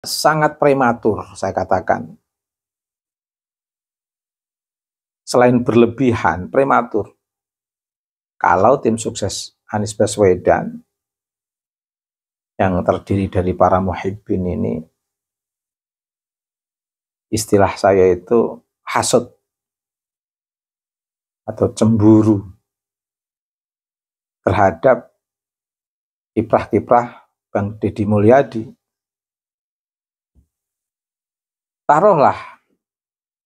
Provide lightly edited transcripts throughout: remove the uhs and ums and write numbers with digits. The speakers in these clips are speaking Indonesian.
sangat prematur, saya katakan. Selain berlebihan, prematur. Kalau tim sukses Anies Baswedan yang terdiri dari para muhibbin ini, istilah saya itu hasut atau cemburu terhadap kiprah-kiprah Bang Deddy Mulyadi. Taruhlah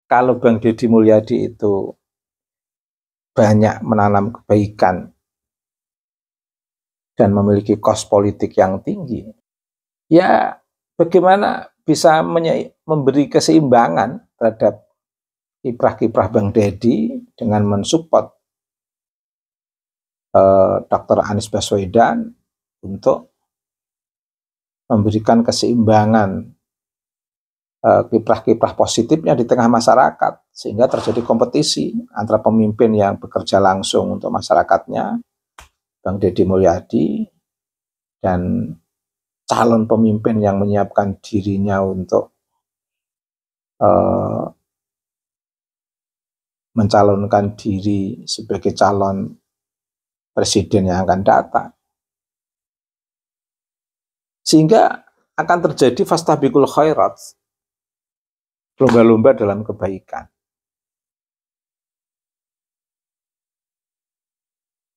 kalau Bang Deddy Mulyadi itu banyak menanam kebaikan dan memiliki kos politik yang tinggi, ya bagaimana bisa memberi keseimbangan terhadap kiprah-kiprah Bang Deddy dengan mensupport Dr. Anies Baswedan untuk memberikan keseimbangan kiprah-kiprah positifnya di tengah masyarakat, sehingga terjadi kompetisi antara pemimpin yang bekerja langsung untuk masyarakatnya, Bang Deddy Mulyadi, dan calon pemimpin yang menyiapkan dirinya untuk mencalonkan diri sebagai calon presiden yang akan datang. Sehingga akan terjadi fastabiqul khairat, lomba-lomba dalam kebaikan.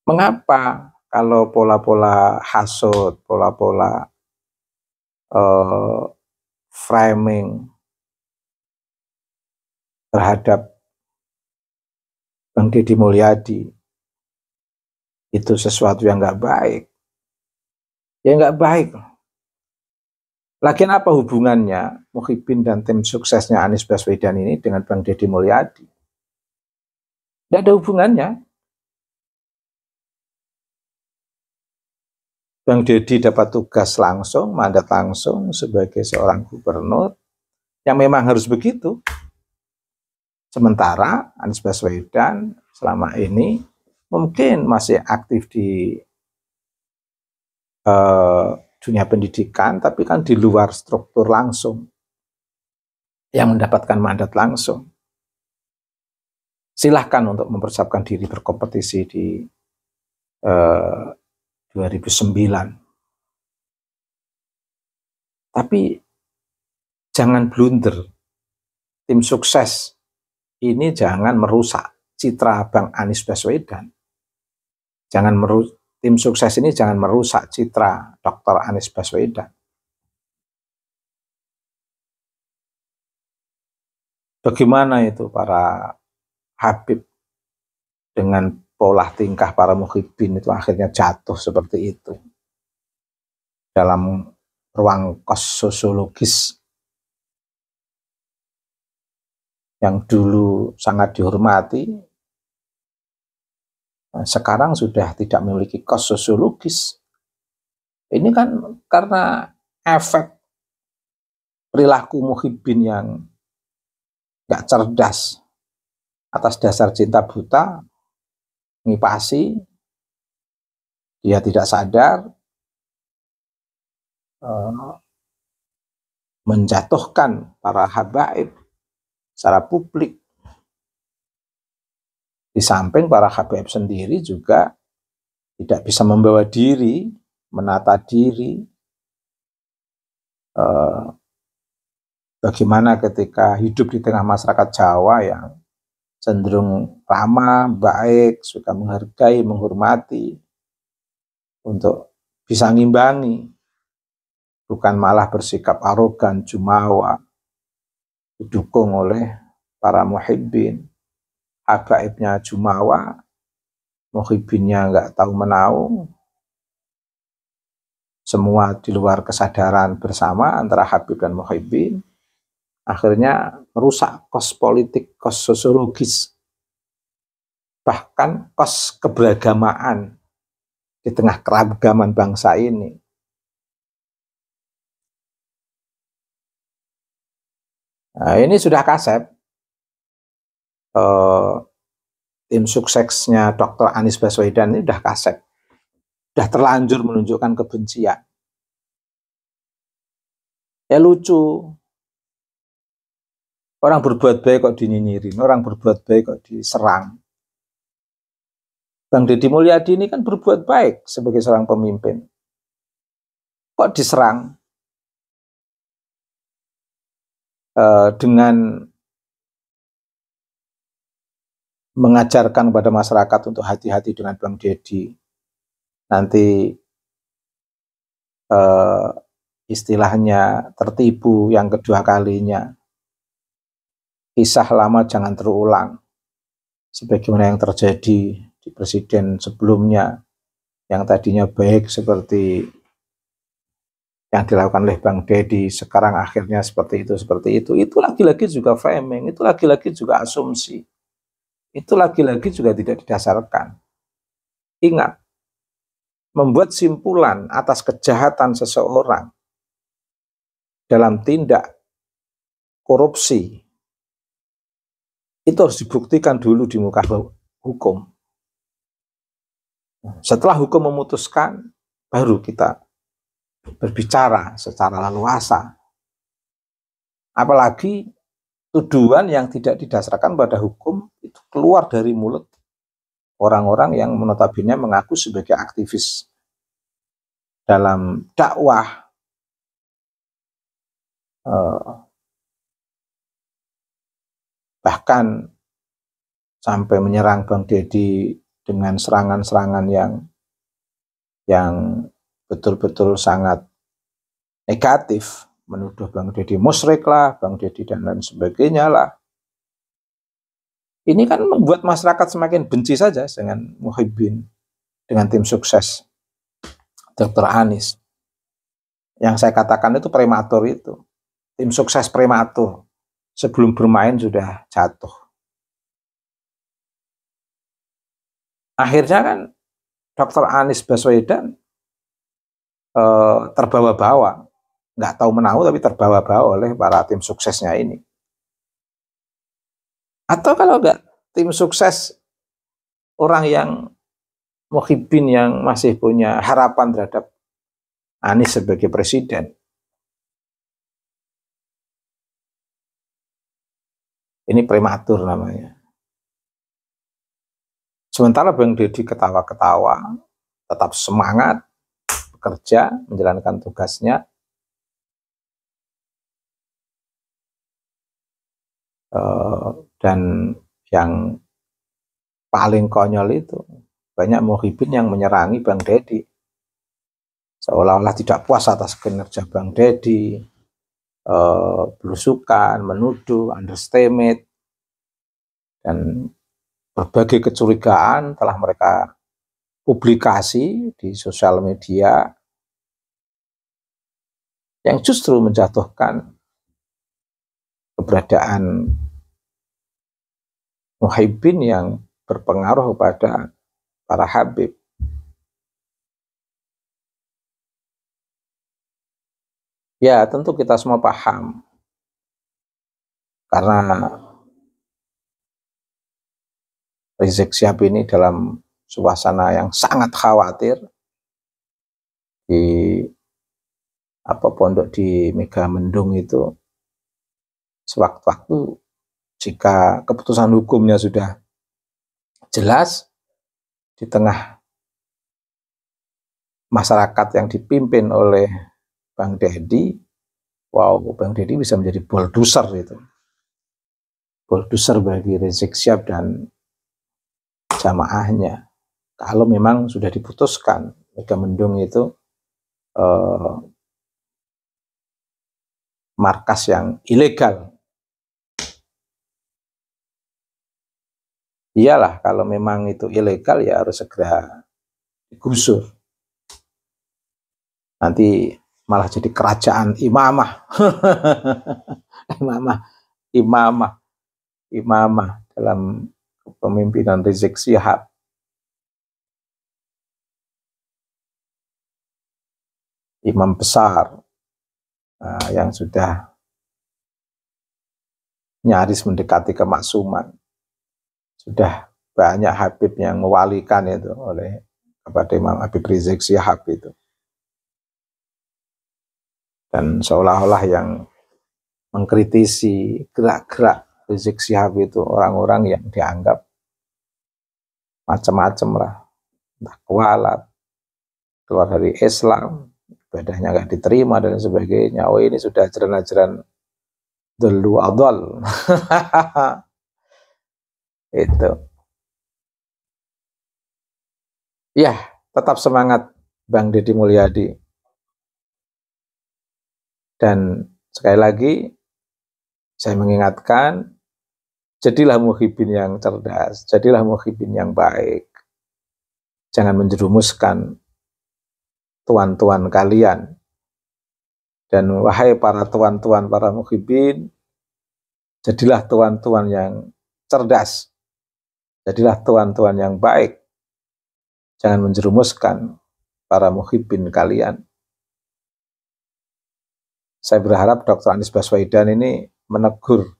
Mengapa kalau pola-pola hasut, pola-pola framing terhadap Bang Deddy Mulyadi itu sesuatu yang nggak baik? Ya nggak baik. Lagian apa hubungannya Muhyiddin dan tim suksesnya Anies Baswedan ini dengan Bang Deddy Mulyadi? Tidak ada hubungannya. Bang Deddy dapat tugas langsung, mandat langsung sebagai seorang gubernur, yang memang harus begitu. Sementara Anies Baswedan selama ini mungkin masih aktif di dunia pendidikan, tapi kan di luar struktur langsung yang mendapatkan mandat langsung. Silahkan untuk mempersiapkan diri berkompetisi di 2009. Tapi jangan blunder. Tim sukses ini jangan merusak citra Bang Anies Baswedan. Tim sukses ini jangan merusak citra Dr. Anies Baswedan. Bagaimana itu para Habib dengan pola tingkah para muhibbin itu akhirnya jatuh seperti itu dalam ruang kos sosiologis yang dulu sangat dihormati, sekarang sudah tidak memiliki kos sosiologis. Ini kan karena efek perilaku muhibbin yang gak cerdas atas dasar cinta buta, ngipasi, dia tidak sadar, menjatuhkan para habaib secara publik. Di samping para habaib sendiri juga tidak bisa membawa diri, menata diri. Bagaimana ketika hidup di tengah masyarakat Jawa yang cenderung ramah, baik, suka menghargai, menghormati, untuk bisa ngimbangi, bukan malah bersikap arogan, jumawa, didukung oleh para muhibbin, habaibnya jumawa, muhibbinnya nggak tahu menau, semua di luar kesadaran bersama antara habib dan muhibbin, akhirnya merusak kos politik, kos sosiologis, bahkan kos keberagamaan di tengah keragaman bangsa ini. Nah, ini sudah kasep. Tim suksesnya Dr. Anies Baswedan ini sudah kasep. Sudah terlanjur menunjukkan kebencian. Ya lucu. Orang berbuat baik kok dinyinyirin, orang berbuat baik kok diserang. Bang Deddy Mulyadi ini kan berbuat baik sebagai seorang pemimpin. Kok diserang? Dengan mengajarkan kepada masyarakat untuk hati-hati dengan Bang Deddy. Nanti istilahnya tertipu yang kedua kalinya. Kisah lama jangan terulang. Sebagaimana yang terjadi di presiden sebelumnya, yang tadinya baik seperti yang dilakukan oleh Bang Deddy, sekarang akhirnya seperti itu. Itu lagi-lagi juga framing, itu lagi-lagi juga asumsi. Itu lagi-lagi juga tidak didasarkan. Ingat, membuat simpulan atas kejahatan seseorang dalam tindak korupsi, itu harus dibuktikan dulu di muka hukum. Setelah hukum memutuskan, baru kita berbicara secara leluasa. Apalagi tuduhan yang tidak didasarkan pada hukum itu keluar dari mulut orang-orang yang notabene mengaku sebagai aktivis dalam dakwah, bahkan sampai menyerang Bang Deddy dengan serangan-serangan yang betul-betul sangat negatif, menuduh Bang Deddy musyrik lah, Bang Deddy dan lain sebagainya lah. Ini kan membuat masyarakat semakin benci saja dengan Muhyiddin, dengan tim sukses Dr. Anies. Yang saya katakan itu prematur itu, tim sukses prematur, sebelum bermain sudah jatuh. Akhirnya kan Dr. Anies Baswedan terbawa-bawa, nggak tahu menahu tapi terbawa-bawa oleh para tim suksesnya ini. Atau kalau nggak tim sukses, orang yang Muhyiddin yang masih punya harapan terhadap Anies sebagai presiden, ini prematur namanya. Sementara Bang Deddy ketawa-ketawa, tetap semangat bekerja, menjalankan tugasnya. Dan yang paling konyol itu, banyak Muhyiddin yang menyerangi Bang Deddy. Seolah-olah tidak puas atas kinerja Bang Deddy, belusukan, menuduh, underestimate, dan berbagai kecurigaan telah mereka publikasi di sosial media yang justru menjatuhkan keberadaan Muhyiddin yang berpengaruh pada para habib. Ya, tentu kita semua paham, karena Rizik Syihab ini dalam suasana yang sangat khawatir di pondok di Megamendung itu, sewaktu-waktu jika keputusan hukumnya sudah jelas di tengah masyarakat yang dipimpin oleh Bang Deddy, wow, Bang Deddy bisa menjadi bulldozer itu, bulldozer bagi Rizik Syihab dan jamaahnya. Kalau memang sudah diputuskan Megamendung itu markas yang ilegal. Iyalah, kalau memang itu ilegal ya harus segera digusur. Nanti malah jadi kerajaan imamah. imamah dalam kepemimpinan Rizik Syihab. Imam besar yang sudah nyaris mendekati kemaksuman. Sudah banyak habib yang mewalikan itu kepada Imam Habib Rizik Syihab itu. Dan seolah-olah yang mengkritisi gerak-gerak Rizik Syihab itu orang-orang yang dianggap macam-macam lah, entah kualat, keluar dari Islam, ibadahnya nggak diterima dan sebagainya. Oh, ini sudah ajaran-ajaran dulu adol. Itu. Ya, tetap semangat Bang Deddy Mulyadi. Dan sekali lagi saya mengingatkan, jadilah muhibin yang cerdas, jadilah muhibin yang baik. Jangan menjerumuskan tuan-tuan kalian. Dan wahai para tuan-tuan, para muhibin, jadilah tuan-tuan yang cerdas. Jadilah tuan-tuan yang baik. Jangan menjerumuskan para muhibin kalian. Saya berharap Dr. Anies Baswedan ini menegur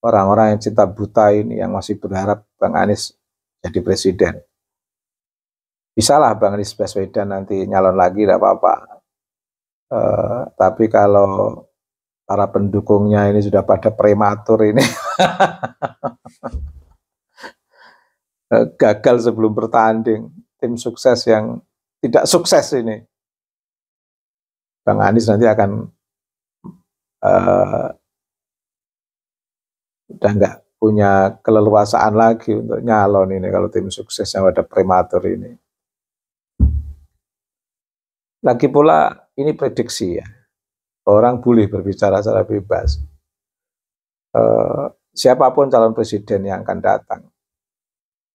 orang-orang yang cinta buta ini, yang masih berharap Bang Anies jadi presiden. Bisalah Bang Anies Baswedan nanti nyalon lagi, tidak apa-apa. Tapi kalau para pendukungnya ini sudah pada prematur ini, gagal sebelum bertanding, tim sukses yang tidak sukses ini, Bang Anies nanti akan udah nggak punya keleluasaan lagi untuk nyalon ini kalau tim sukses yang ada prematur ini. Lagi pula ini prediksi ya, orang boleh berbicara secara bebas. Siapapun calon presiden yang akan datang,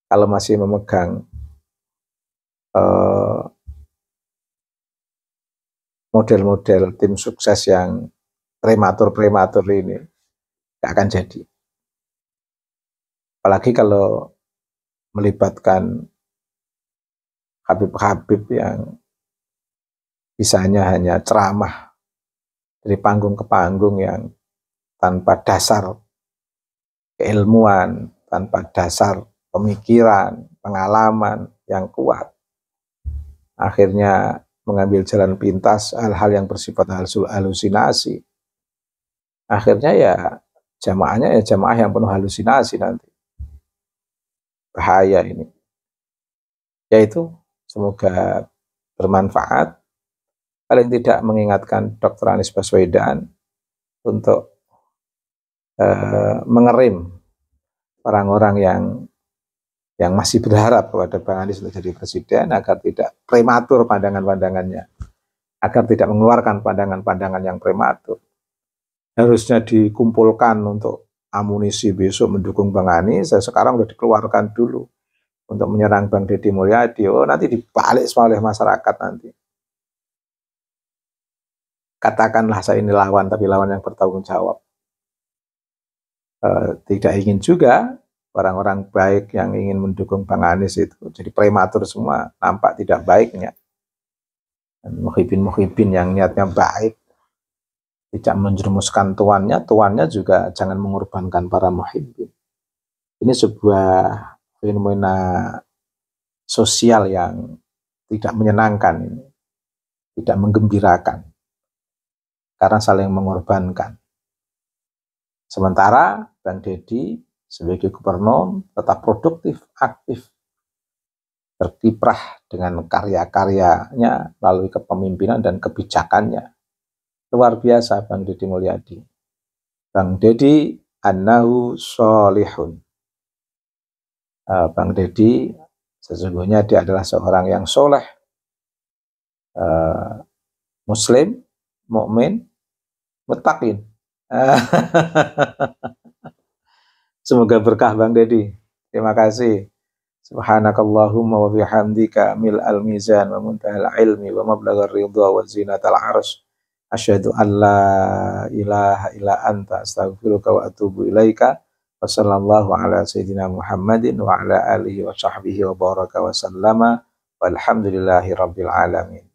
kalau masih memegang model-model tim sukses yang prematur ini, nggak akan jadi. Apalagi kalau melibatkan Habib-habib yang bisanya hanya ceramah dari panggung ke panggung yang tanpa dasar keilmuan, tanpa dasar pemikiran, pengalaman yang kuat. Akhirnya mengambil jalan pintas, hal-hal yang bersifat halusinasi. Akhirnya ya jamaahnya ya jamaah yang penuh halusinasi nanti. Bahaya ini. Yaitu semoga bermanfaat. Paling tidak mengingatkan Dr. Anies Baswedan untuk mengerim orang-orang yang masih berharap kepada Bang Anies untuk jadi presiden, agar tidak prematur pandangan-pandangannya, agar tidak mengeluarkan pandangan-pandangan yang prematur. Harusnya dikumpulkan untuk amunisi besok mendukung Bang Anies, sekarang sudah dikeluarkan dulu untuk menyerang Bang Deddy Mulyadi. Oh, nanti dibalik semua oleh masyarakat nanti. Katakanlah saya ini lawan, tapi lawan yang bertanggung jawab. Tidak ingin juga orang-orang baik yang ingin mendukung Bang Anies itu jadi prematur semua, nampak tidak baiknya. Dan muhibin-muhibin yang niatnya baik, tidak menjerumuskan tuannya juga jangan mengorbankan para muhibin. Ini sebuah fenomena sosial yang tidak menyenangkan, tidak menggembirakan, karena saling mengorbankan. Sementara Bang Deddy sebagai gubernur tetap produktif, aktif, berkiprah dengan karya-karyanya melalui kepemimpinan dan kebijakannya. Luar biasa Bang Deddy Mulyadi. Bang Deddy annahu sholihun. Bang Deddy sesungguhnya dia adalah seorang yang soleh, muslim, mukmin, muttaqin. Semoga berkah Bang Deddy. Terima kasih. Subhanakallahumma wa bihamdika mil'al mizan wa muntahal ilmi wa mablaghar ridha wa zinatal arsy. Asyhadu an la ilaha illa anta astaghfiruka wa atubu ilaika. Wa sallallahu ala sayyidina Muhammadin wa ala alihi wa sahbihi wa baraka wa sallama. Walhamdulillahi rabbil alamin.